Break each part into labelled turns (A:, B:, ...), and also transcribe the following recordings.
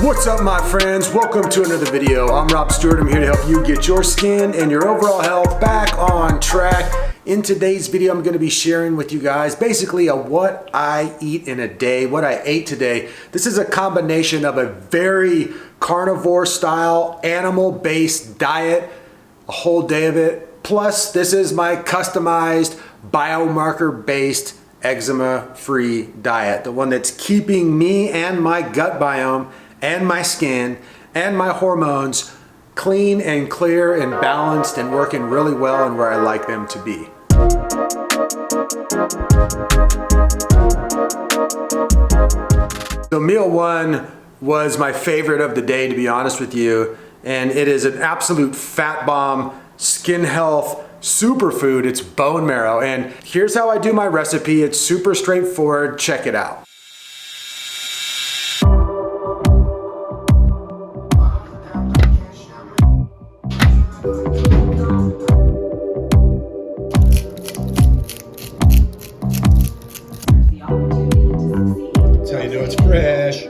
A: What's up, my friends? Welcome to another video. I'm Stuart. I'm here to help you get your skin and your overall health back on track. In today's video, I'm going to be sharing with you guys basically what I eat in a day, what I ate today. This is a combination of a very carnivore style, animal-based diet, a whole day of it. Plus, this is my customized biomarker-based eczema-free diet, the one that's keeping me and my gut biome and my skin and my hormones clean and clear and balanced and working really well and where I like them to be. So meal one was my favorite of the day, to be honest with you, and it is an absolute fat bomb, skin health superfood. It's bone marrow, and here's how I do my recipe. It's super straightforward. Check it out.
B: That's how you know it's fresh.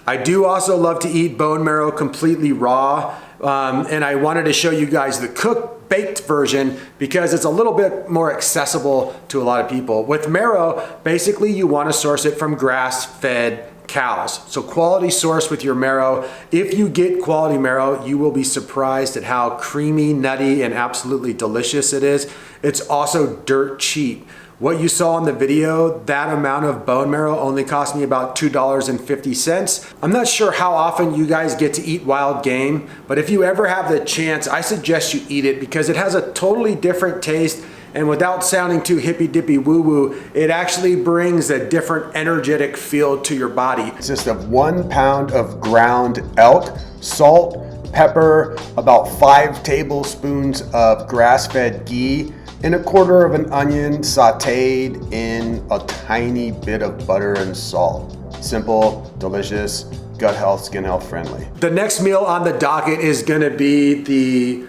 A: I do also love to eat bone marrow completely raw, and I wanted to show you guys the cooked baked version because it's a little bit more accessible to a lot of people. With marrow, basically you want to source it from grass-fed cows. So quality source with your marrow. If you get quality marrow, you will be surprised at how creamy, nutty, and absolutely delicious it is. It's also dirt cheap. What you saw in the video, that amount of bone marrow only cost me about $2.50. I'm not sure how often you guys get to eat wild game, but if you ever have the chance, I suggest you eat it because it has a totally different taste, and without sounding too hippy-dippy woo-woo, it actually brings a different energetic feel to your body. It consists of 1 pound of ground elk, salt, pepper, about 5 tablespoons of grass-fed ghee, and 1/4 of an onion sauteed in a tiny bit of butter and salt. Simple, delicious, gut health, skin health friendly. The next meal on the docket is gonna be the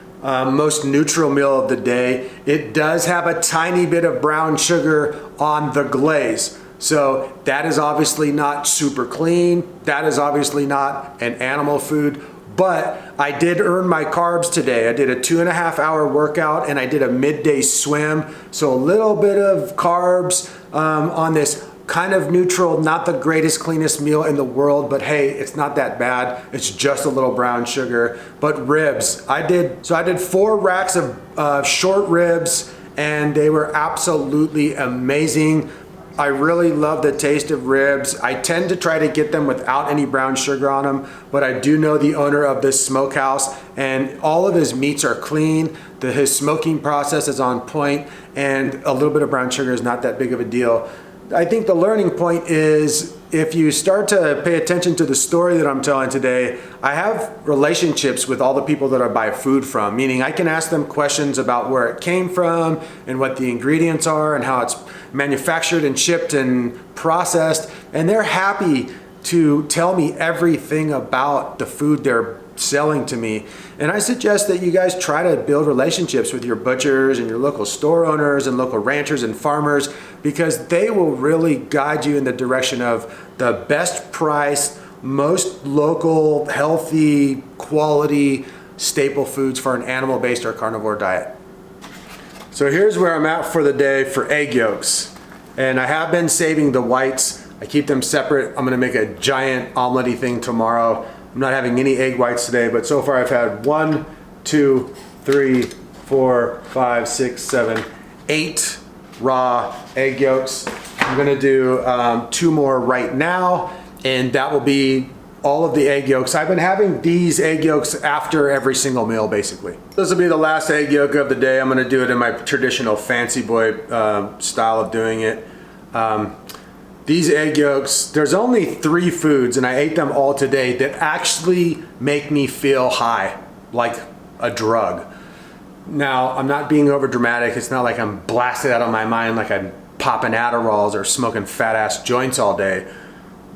A: most neutral meal of the day. It does have a tiny bit of brown sugar on the glaze. So that is obviously not super clean. That is obviously not an animal food. But I did earn my carbs today. I did a 2.5 hour workout and I did a midday swim. So a little bit of carbs on this kind of neutral, not the greatest, cleanest meal in the world, but hey, it's not that bad. It's just a little brown sugar. But ribs, I did 4 racks of short ribs and they were absolutely amazing. I really love the taste of ribs. I tend to try to get them without any brown sugar on them, but I do know the owner of this smokehouse and all of his meats are clean. His smoking process is on point and a little bit of brown sugar is not that big of a deal. I think the learning point is if you start to pay attention to the story that I'm telling today, I have relationships with all the people that I buy food from, meaning I can ask them questions about where it came from and what the ingredients are and how it's manufactured and shipped and processed, and they're happy to tell me everything about the food they're selling to me. And I suggest that you guys try to build relationships with your butchers and your local store owners and local ranchers and farmers because they will really guide you in the direction of the best price, most local, healthy, quality staple foods for an animal-based or carnivore diet. So here's where I'm at for the day for egg yolks. And I have been saving the whites. I keep them separate. I'm gonna make a giant omelet-y thing tomorrow. I'm not having any egg whites today, but so far I've had 1, 2, 3, 4, 5, 6, 7, 8 raw egg yolks. I'm gonna do 2 more right now, and that will be all of the egg yolks. I've been having these egg yolks after every single meal, basically. This will be the last egg yolk of the day. I'm gonna do it in my traditional fancy boy style of doing it. These egg yolks, there's only 3 foods, and I ate them all today, that actually make me feel high, like a drug. Now, I'm not being over dramatic. It's not like I'm blasted out of my mind like I'm popping Adderalls or smoking fat ass joints all day.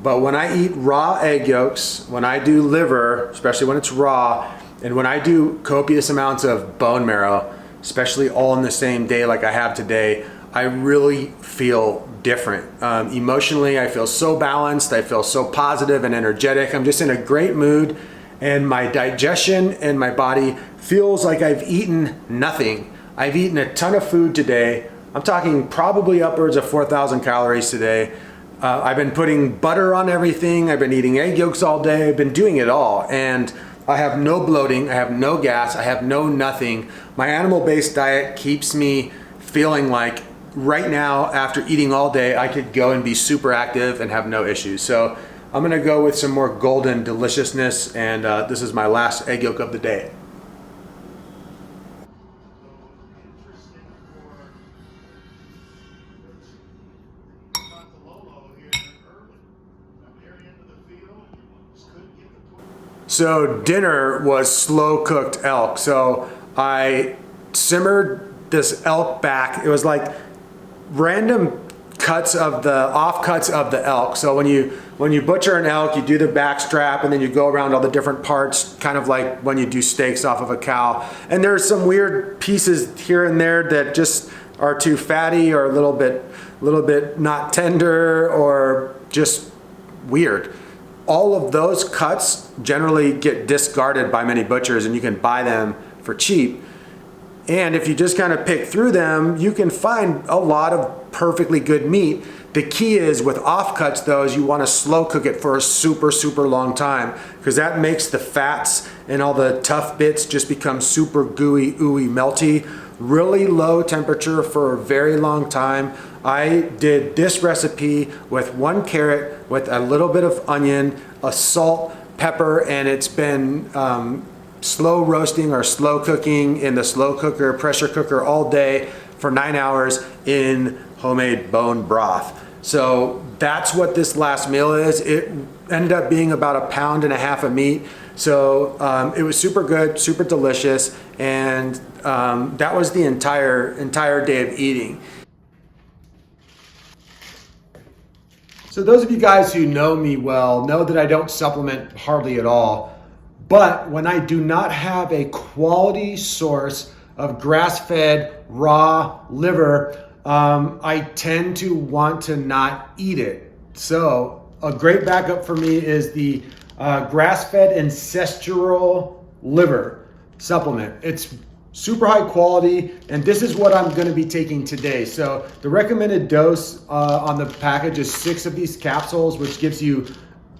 A: But when I eat raw egg yolks, when I do liver, especially when it's raw, and when I do copious amounts of bone marrow, especially all in the same day like I have today, I really feel different. Emotionally, I feel so balanced. I feel so positive and energetic. I'm just in a great mood, and my digestion and my body feels like I've eaten nothing. I've eaten a ton of food today. I'm talking probably upwards of 4,000 calories today. I've been putting butter on everything. I've been eating egg yolks all day. I've been doing it all. And I have no bloating. I have no gas. I have no nothing. My animal-based diet keeps me feeling like right now, after eating all day, I could go and be super active and have no issues. So I'm gonna go with some more golden deliciousness, and this is my last egg yolk of the day. So dinner was slow cooked elk. So I simmered this elk back. It was like random cuts of the offcuts of the elk. So when you butcher an elk, you do the back strap and then you go around all the different parts, kind of like when you do steaks off of a cow. And there's some weird pieces here and there that just are too fatty or a little bit not tender or just weird. All of those cuts generally get discarded by many butchers, and you can buy them for cheap. And if you just kind of pick through them, you can find a lot of perfectly good meat. The key is with offcuts though, is you want to slow cook it for a super, super long time, because that makes the fats and all the tough bits just become super gooey, ooey, melty. Really low temperature for a very long time. I did this recipe with 1 carrot, with a little bit of onion, a salt, pepper, and it's been slow roasting or slow cooking in the slow cooker, pressure cooker all day for 9 hours in homemade bone broth. So that's what this last meal is. It ended up being about 1.5 pounds of meat. So it was super good, super delicious, and that was the entire day of eating. So those of you guys who know me well know that I don't supplement hardly at all. But when I do not have a quality source of grass-fed raw liver, I tend to want to not eat it. So a great backup for me is the grass-fed ancestral liver supplement. It's super high quality, and this is what I'm gonna be taking today. So the recommended dose on the package is 6 of these capsules, which gives you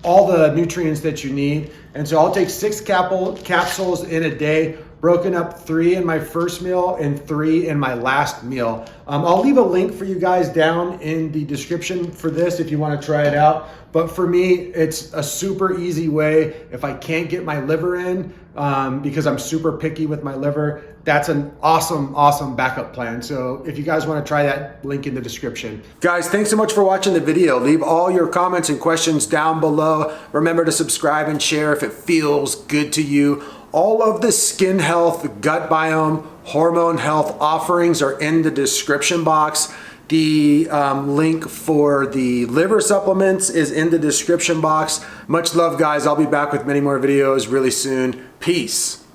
A: all the nutrients that you need. And so I'll take 6 capsules in a day, broken up 3 in my first meal and 3 in my last meal. I'll leave a link for you guys down in the description for this if you want to try it out. But for me, it's a super easy way. If I can't get my liver in, because I'm super picky with my liver, that's an awesome backup plan. So if you guys want to try that, link in the description. Guys, thanks so much for watching the video. Leave all your comments and questions down below. Remember to subscribe and share if it feels good to you. All of the skin health, gut biome, hormone health offerings are in the description box. The link for the liver supplements is in the description box. Much love, guys. I'll be back with many more videos really soon. Peace.